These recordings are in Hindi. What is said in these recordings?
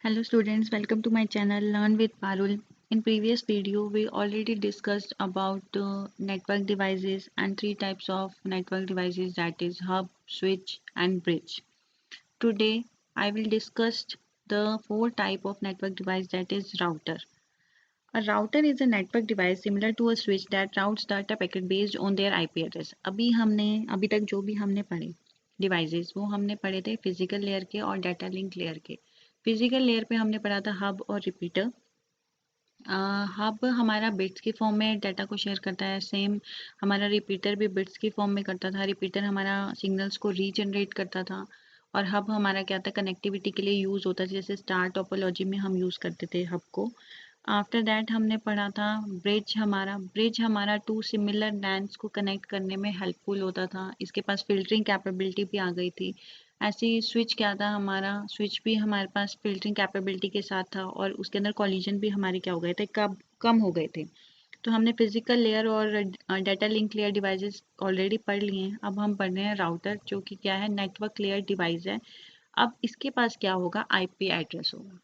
Hello students, welcome to my channel Learn with Parul. In previous video, we already discussed about network devices and three types of network devices, that is hub, switch and bridge. Today, I will discuss the four type of network device, that is router. A router is a network device similar to a switch that routes data packet based on their IP address. अभी तक जो भी हमने पढ़े डिवाइसेस वो हमने पढ़े थे फिजिकल लेयर के और डाटा लिंक लेयर के। फिजिकल लेयर पे हमने पढ़ा था हब और रिपीटर। हब हमारा बिट्स की फॉर्म में डाटा को शेयर करता है, सेम हमारा रिपीटर भी बिट्स की फॉर्म में करता था। रिपीटर हमारा सिग्नल्स को रीजनरेट करता था और हब हमारा क्या था, कनेक्टिविटी के लिए यूज़ होता था, जैसे स्टार टोपोलॉजी में हम यूज़ करते थे हब को। आफ्टर दैट हमने पढ़ा था ब्रिज हमारा टू सिमिलर लैंड्स को कनेक्ट करने में हेल्पफुल होता था। इसके पास फिल्टरिंग कैपेबिलिटी भी आ गई थी। ऐसे ही स्विच क्या था, हमारा स्विच भी हमारे पास फिल्टरिंग कैपेबिलिटी के साथ था और उसके अंदर कॉलिजन भी हमारे क्या हो गए थे, कम हो गए थे। तो हमने फिजिकल लेयर और data link layer devices already पढ़ लिए हैं। अब हम पढ़ रहे हैं राउटर, जो कि क्या है, नेटवर्क लेयर डिवाइस है। अब इसके पास क्या होगा, आईपी एड्रेस होगा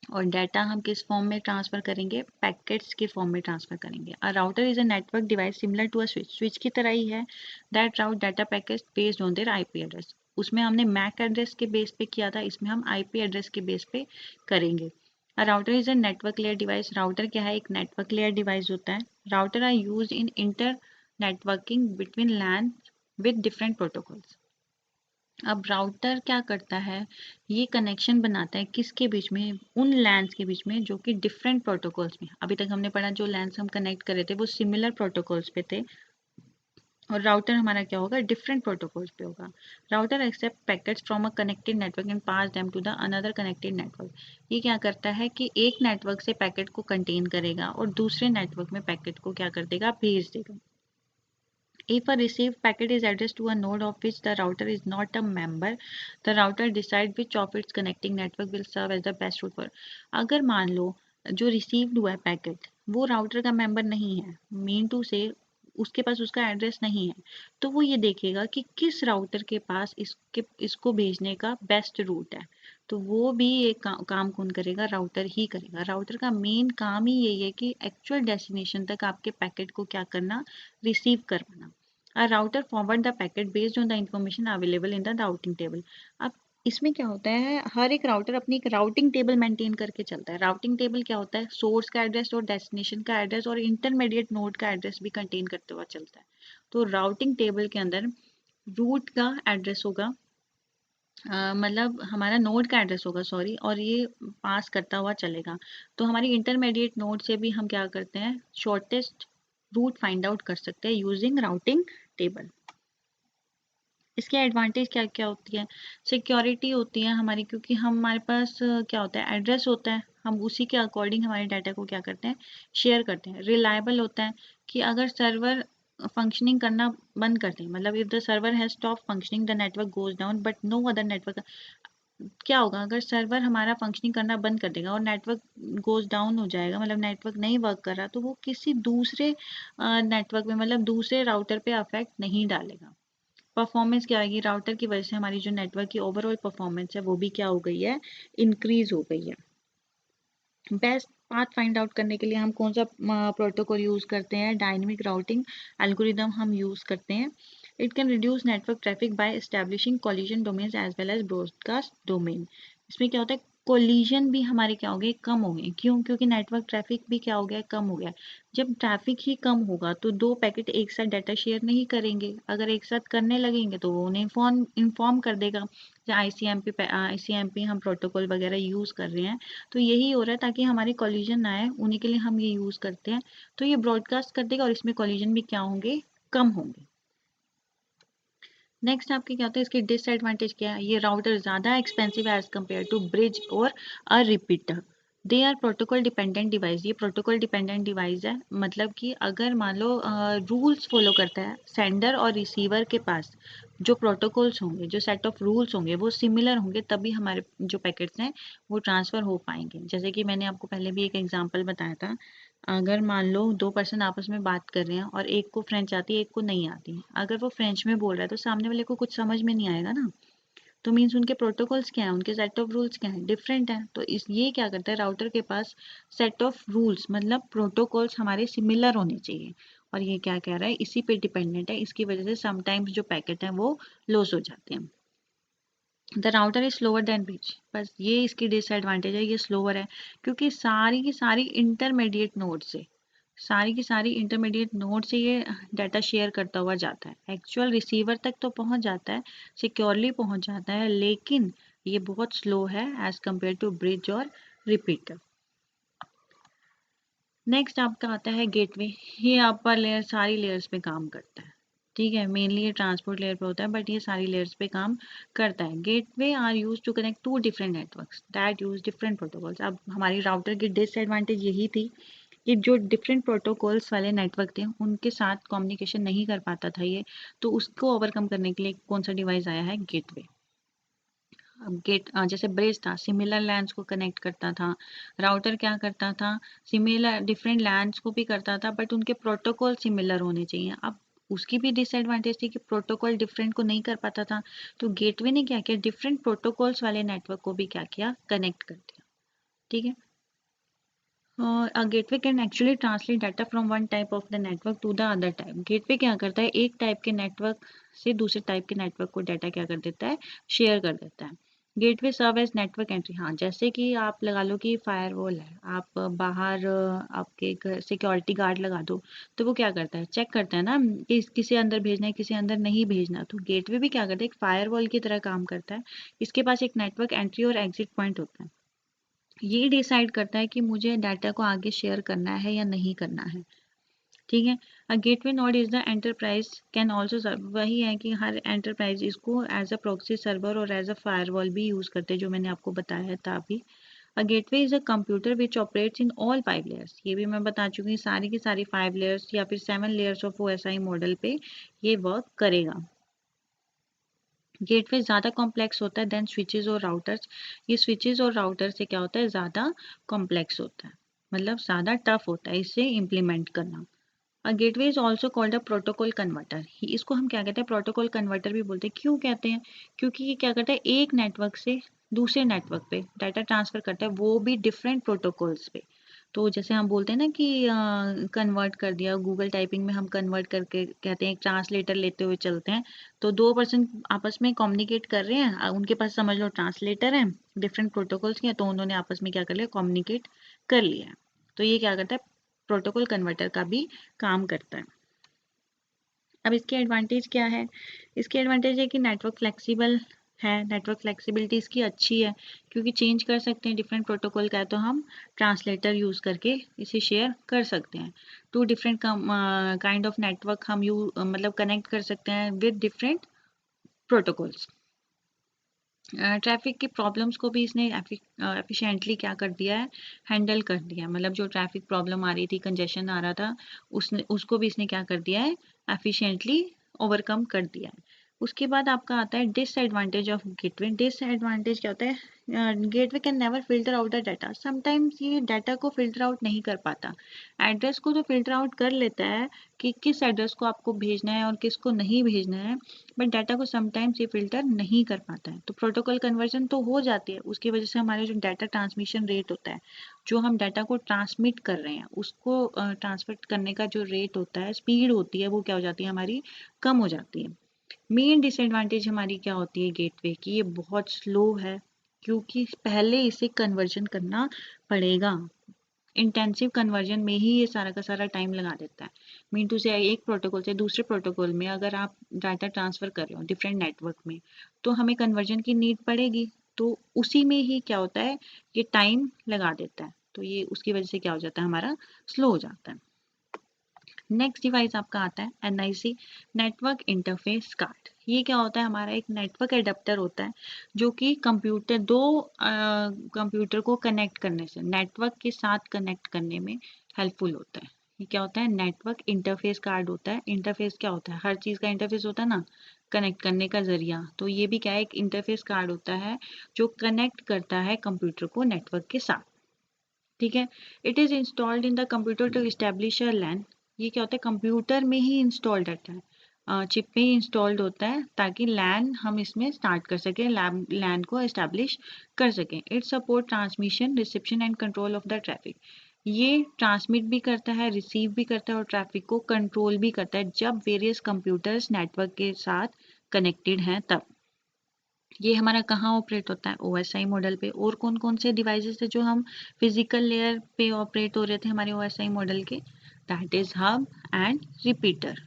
और डाटा हम किस फॉर्म में ट्रांसफर करेंगे, पैकेट्स के फॉर्म में ट्रांसफर करेंगे। A router is a network device similar to a switch की तरह ही है, that route data packets based on their IP address. उसमें हमने मैक एड्रेस के बेस पे किया था, इसमें हम आईपी एड्रेस के बेस पे करेंगे। A router is a network layer device. Router क्या है, एक नेटवर्क लेयर डिवाइस होता है। Router are used in inter networking between LAN with different protocols. अब राउटर क्या करता है, ये कनेक्शन बनाता है किसके बीच में, उन लैंस के बीच में जो कि डिफरेंट प्रोटोकॉल्स में। अभी तक हमने पढ़ा जो लैंस हम कनेक्ट कर रहे थे वो सिमिलर प्रोटोकॉल्स पे थे और राउटर हमारा क्या होगा, डिफरेंट प्रोटोकॉल्स पे होगा। Router accept packets from a connected network and pass them to the another connected network. ये क्या करता है कि एक नेटवर्क से पैकेट को कंटेन करेगा और दूसरे नेटवर्क में पैकेट को क्या कर देगा, भेज देगा। If a received packet is addressed to a node of which the router is not a member, the router decides which of its connecting network will serve as the best route for. अगर मान लो जो रिसीव्ड हुआ है पैकेट वो राउटर का मेंबर नहीं है, मीन टू से उसके पास उसका एड्रेस नहीं है, तो वो ये देखेगा कि किस राउटर के पास इसको भेजने का बेस्ट रूट है। तो वो भी एक काम कौन करेगा, राउटर ही करेगा। राउटर का मेन काम ही यही है कि एक्चुअल डेस्टिनेशन तक आपके पैकेट को क्या करना, रिसीव करवाना। A router forward the packet based on the information available in the routing table. अब इसमें क्या होता है, हर एक राउटर अपनी एक राउटिंग टेबल मेंटेन करके चलता है। राउटिंग टेबल क्या होता है, सोर्स का एड्रेस और डेस्टिनेशन का एड्रेस और इंटरमीडिएट नोड का एड्रेस भी कंटेन करते हुआ चलता है। तो राउटिंग टेबल के अंदर रूट का एड्रेस होगा, मतलब हमारा नोड का एड्रेस होगा, सॉरी, और ये पास करता हुआ चलेगा। तो हमारी इंटरमीडिएट नोड से भी हम क्या करते हैं, शॉर्टेस्ट रूट फाइंड आउट कर सकते हैं यूजिंग राउटिंग टेबल। इसकी एडवांटेज क्या क्या होती है, सिक्योरिटी होती है हमारी, क्योंकि हमारे पास क्या होता है, एड्रेस होता है, हम उसी के अकॉर्डिंग हमारे डाटा को क्या करते हैं, शेयर करते हैं। रिलायबल होता है कि अगर सर्वर फंक्शनिंग करना बंद कर दें, मतलब if the server has stop functioning the network goes down but no other network. क्या होगा, अगर सर्वर हमारा फंक्शनिंग करना बंद कर देगा और नेटवर्क गोज डाउन हो जाएगा, मतलब नेटवर्क नहीं वर्क कर रहा, तो वो किसी दूसरे नेटवर्क में, मतलब दूसरे राउटर पे अफेक्ट नहीं डालेगा। परफॉर्मेंस क्या आएगी, राउटर की वजह से हमारी जो नेटवर्क की ओवरऑल परफॉर्मेंस है वो भी क्या हो गई है, इंक्रीज हो गई है। बेस्ट पाथ फाइंड आउट करने के लिए हम कौन सा प्रोटोकॉल यूज़ करते हैं, डायनेमिक राउटिंग एल्गोरिदम हम यूज़ करते हैं। It can reduce network traffic by establishing collision domains as well as broadcast domain. इसमें क्या होता है, कोलिजन भी हमारे क्या हो गए, कम हो गए। क्यों, क्योंकि नेटवर्क ट्रैफिक भी क्या हो गया, कम हो गया। जब ट्रैफिक ही कम होगा तो दो पैकेट एक साथ डाटा शेयर नहीं करेंगे, अगर एक साथ करने लगेंगे तो वो उन्हें इन्फॉर्म कर देगा। आईसीएमपी हम प्रोटोकॉल वगैरह यूज़ कर रहे हैं, तो यही हो रहा है ताकि हमारे कॉलिजन ना आए, उन्हीं के लिए हम ये यूज़ करते हैं। तो ये ब्रॉडकास्ट कर देगा और इसमें कॉलिजन भी क्या होंगे, कम होंगे। नेक्स्ट आपके क्या होता है, इसकी डिसएडवांटेज क्या है, ये राउटर ज़्यादा एक्सपेंसिव है एज कम्पेयर टू ब्रिज और a repeater. They are protocol dependent device. ये प्रोटोकॉल डिपेंडेंट डिवाइस है, मतलब कि अगर मान लो रूल्स फॉलो करता है, सेंडर और रिसीवर के पास जो प्रोटोकॉल्स होंगे, जो सेट ऑफ रूल्स होंगे वो सिमिलर होंगे, तभी हमारे जो पैकेट्स हैं वो ट्रांसफ़र हो पाएंगे। जैसे कि मैंने आपको पहले भी एक एग्जांपल बताया था, अगर मान लो दो पर्सन आपस में बात कर रहे हैं और एक को फ्रेंच आती है, एक को नहीं आती, अगर वो फ्रेंच में बोल रहा है तो सामने वाले को कुछ समझ में नहीं आएगा ना। तो मीन्स उनके प्रोटोकॉल्स क्या है, उनके सेट ऑफ रूल्स क्या है, डिफरेंट है। तो इस ये क्या करता है, राउटर के पास सेट ऑफ रूल्स मतलब प्रोटोकॉल्स हमारे सिमिलर होने चाहिए, और ये क्या कह रहा है, इसी पे डिपेंडेंट है। इसकी वजह से समटाइम्स जो पैकेट हैं वो लॉस हो जाते हैं। The router is slower then bridge, बस ये इसकी डिसएडवांटेज है, ये स्लोअर है क्योंकि सारी की सारी इंटरमीडिएट नोड से ये डाटा शेयर करता हुआ जाता है। एक्चुअल रिसीवर तक तो पहुंच जाता है, सिक्योरली पहुंच जाता है, लेकिन ये बहुत स्लो है एज कंपेयर टू ब्रिज और रिपीटर। नेक्स्ट आपका आता है गेटवे। ये अपर लेयर सारी लेयर्स पे काम करता है, ठीक है। मेनली ये ट्रांसपोर्ट लेयर पे होता है, बट ये सारी लेयर्स पे काम करता है। Gateway are use to connect to different networks that use different protocols. अब हमारी राउटर की डिसएडवांटेज यही थी कि जो डिफरेंट प्रोटोकॉल्स वाले नेटवर्क थे उनके साथ कम्युनिकेशन नहीं कर पाता था ये। तो उसको ओवरकम करने के लिए कौन सा डिवाइस आया है, गेटवे। अब जैसे ब्रिज था, सिमिलर लैंड्स को कनेक्ट करता था। राउटर क्या करता था, सिमिलर डिफरेंट लैंड्स को भी करता था, बट उनके प्रोटोकॉल सिमिलर होने चाहिए। अब उसकी भी डिसएडवांटेज थी कि प्रोटोकॉल डिफरेंट को नहीं कर पाता था। तो गेटवे ने क्या किया, डिफरेंट प्रोटोकॉल्स वाले नेटवर्क को भी क्या किया, कनेक्ट कर दिया, ठीक है। और a gateway can actually translate data from one type of the network to the other type। Gateway क्या करता है, एक टाइप के नेटवर्क से दूसरे टाइप के नेटवर्क को डाटा क्या कर देता है, शेयर कर देता है। Gateway serve as network entry. हाँ, जैसे कि आप लगा लो कि फायरवॉल है, आप बाहर आपके घर सिक्योरिटी गार्ड लगा दो, तो वो क्या करता है, चेक करता है ना कि किसे अंदर भेजना है, किसे अंदर नहीं भेजना। तो गेटवे भी क्या करता है, एक फायरवॉल की तरह काम करता है। इसके पास एक नेटवर्क एंट्री और एग्जिट पॉइंट होता है। ये डिसाइड करता है कि मुझे डाटा को आगे शेयर करना है या नहीं करना है, ठीक है। A gateway node is the enterprise can also serve. वही है कि हर एंटरप्राइज इसको एज अ प्रॉक्सी सर्वर और एज अ फायरवॉल भी यूज करते हैं, जो मैंने आपको बताया था अभी। A gateway is a computer which operates in all 5 layers. ये भी मैं बता चुकी हूँ, सारी की सारी 5 लेयर्स या फिर 7 लेयर्स ऑफ OSI मॉडल पे ये वर्क करेगा। गेटवे ज़्यादा कॉम्प्लेक्स होता है देन स्विचेस और राउटर्स। ये स्विचेस और राउटर से क्या होता है, ज़्यादा कॉम्प्लेक्स होता है, मतलब ज़्यादा टफ होता है इसे इम्प्लीमेंट करना। अ gateway is also called a protocol converter. इसको हम क्या कहते हैं, प्रोटोकॉल कन्वर्टर भी बोलते हैं। क्यों कहते हैं, क्योंकि ये क्या करता है, एक नेटवर्क से दूसरे नेटवर्क पे डाटा ट्रांसफर करता है, वो भी डिफरेंट प्रोटोकॉल्स पे। तो जैसे हम बोलते हैं ना कि कन्वर्ट कर दिया, गूगल टाइपिंग में हम कन्वर्ट करके कहते हैं, एक ट्रांसलेटर लेते हुए चलते हैं। तो दो पर्सन आपस में कम्युनिकेट कर रहे हैं, उनके पास समझ लो ट्रांसलेटर है, डिफरेंट प्रोटोकॉल्स के हैं, तो उन्होंने आपस में क्या कर लिया, कम्युनिकेट कर लिया है। तो ये क्या करता है, प्रोटोकॉल कन्वर्टर का भी काम करता है। अब इसके एडवांटेज क्या है, इसके एडवांटेज है कि नेटवर्क फ्लेक्सिबल है, नेटवर्क फ्लेक्सिबिलिटी इसकी अच्छी है क्योंकि चेंज कर सकते हैं। डिफरेंट प्रोटोकॉल का है तो हम ट्रांसलेटर यूज़ करके इसे शेयर कर सकते हैं। Two different kind of network हम मतलब कनेक्ट कर सकते हैं विद डिफरेंट प्रोटोकॉल्स। ट्रैफिक की प्रॉब्लम्स को भी इसने एफिशिएंटली क्या कर दिया है, हैंडल कर दिया है। मतलब जो ट्रैफिक प्रॉब्लम आ रही थी, कंजेशन आ रहा था, उसको भी इसने क्या कर दिया है, एफिशिएंटली ओवरकम कर दिया है। उसके बाद आपका आता है डिसएडवांटेज ऑफ गेटवे। डिसएडवांटेज क्या होता है, gateway can never filter out the data. Sometimes ये डाटा को फिल्टर आउट नहीं कर पाता। एड्रेस को तो फिल्टर आउट कर लेता है कि किस एड्रेस को आपको भेजना है और किसको नहीं भेजना है, बट डाटा को समटाइम्स ये फिल्टर नहीं कर पाता है। तो प्रोटोकॉल कन्वर्जन तो हो जाती है, उसकी वजह से हमारे जो डाटा ट्रांसमिशन रेट होता है, जो हम डाटा को ट्रांसमिट कर रहे हैं उसको ट्रांसफर करने का जो रेट होता है, स्पीड होती है, वो क्या हो जाती है, हमारी कम हो जाती है। मेन डिसएडवांटेज हमारी क्या होती है गेटवे की, ये बहुत स्लो है क्योंकि पहले इसे कन्वर्जन करना पड़ेगा। इंटेंसिव कन्वर्जन में ही ये सारा का सारा टाइम लगा देता है। मीन टू से एक प्रोटोकॉल से दूसरे प्रोटोकॉल में अगर आप डाटा ट्रांसफ़र कर रहे हो डिफरेंट नेटवर्क में, तो हमें कन्वर्जन की नीड पड़ेगी। तो उसी में ही क्या होता है, ये टाइम लगा देता है, तो ये उसकी वजह से क्या हो जाता है, हमारा स्लो हो जाता है। नेक्स्ट डिवाइस आपका आता है NIC, नेटवर्क इंटरफेस कार्ड। ये क्या होता है, हमारा एक नेटवर्क एडेप्टर होता है जो कि दो कंप्यूटर को कनेक्ट करने से, नेटवर्क के साथ कनेक्ट करने में हेल्पफुल होता है। ये क्या होता है, नेटवर्क इंटरफेस कार्ड होता है। इंटरफेस क्या होता है, हर चीज़ का इंटरफेस होता है ना, कनेक्ट करने का जरिया। तो ये भी क्या है, एक इंटरफेस कार्ड होता है जो कनेक्ट करता है कंप्यूटर को नेटवर्क के साथ, ठीक है। It is installed in the computer to establish a LAN. ये क्या होता है, कंप्यूटर में ही इंस्टॉल्ड रहता है। चिप पे ही इंस्टॉल्ड होता है ताकि लैन हम इसमें स्टार्ट कर सकें, लैन को एस्टेब्लिश कर सकें। It support transmission, reception and control of the traffic. ये ट्रांसमिट भी करता है, रिसीव भी करता है और ट्रैफिक को कंट्रोल भी करता है जब वेरियस कंप्यूटर्स नेटवर्क के साथ कनेक्टेड हैं तब। ये हमारा कहाँ ऑपरेट होता है? OSI मॉडल पे। और कौन कौन से डिवाइसेस थे जो हम फिजिकल लेयर पे ऑपरेट हो रहे थे हमारे OSI मॉडल के? That is hub and repeater.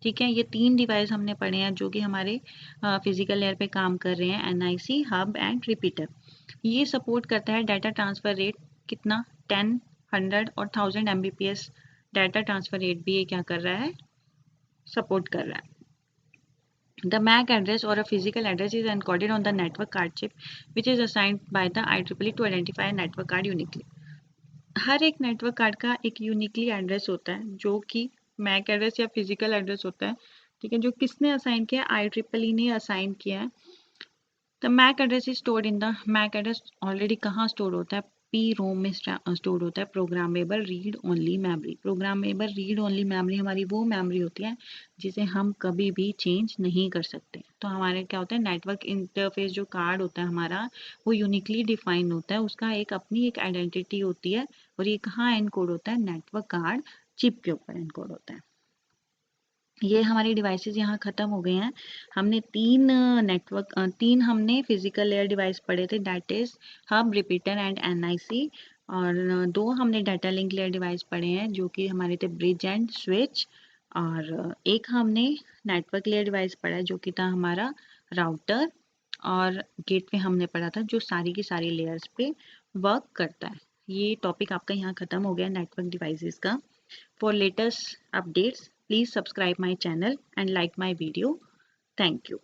ठीक है, ये 3 डिवाइस हमने पढ़े हैं जो कि हमारे फिजिकल लेयर पे काम कर रहे हैं, NIC, हब एंड रिपीटर। ये सपोर्ट करता है डाटा ट्रांसफर रेट कितना, 10, 100 और 1000 Mbps डाटा ट्रांसफर रेट भी ये क्या कर रहा है, सपोर्ट कर रहा है। The MAC address or a physical address is encoded on the network card chip, which is assigned by the IEEE to identify a network card uniquely. हर एक नेटवर्क कार्ड का एक यूनिकली एड्रेस होता है जो कि मैक एड्रेस या फिजिकल एड्रेस होता है, ठीक है, जो किसने असाइन किया है? IEEE ने असाइन किया है। The MAC address is stored in the, MAC address already कहाँ स्टोर होता है? PROM में स्टोर होता है, programmable read only memory. Programmable read only memory हमारी वो मेमोरी होती है जिसे हम कभी भी चेंज नहीं कर सकते। तो हमारे क्या होता है, नेटवर्क इंटरफेस जो कार्ड होता है हमारा वो यूनिकली डिफाइंड होता है, उसका एक अपनी एक आइडेंटिटी होती है और ये कहाँ एनकोड होता है? नेटवर्क कार्ड चिप के ऊपर एनकोड होता है। ये हमारी डिवाइसेस यहाँ ख़त्म हो गए हैं। हमने तीन हमने फिजिकल लेयर डिवाइस पढ़े थे, that is hub, repeater and NIC। और 2 हमने डाटा लिंक लेयर डिवाइस पढ़े हैं जो कि हमारे थे ब्रिज एंड स्विच। और एक हमने नेटवर्क लेयर डिवाइस पढ़ा है जो कि था हमारा राउटर और गेटवे हमने पढ़ा था जो सारी की सारी लेयर्स पे वर्क करता है। ये टॉपिक आपका यहाँ ख़त्म हो गया नेटवर्क डिवाइसेस का। For latest updates, please subscribe my channel and like my video. Thank you.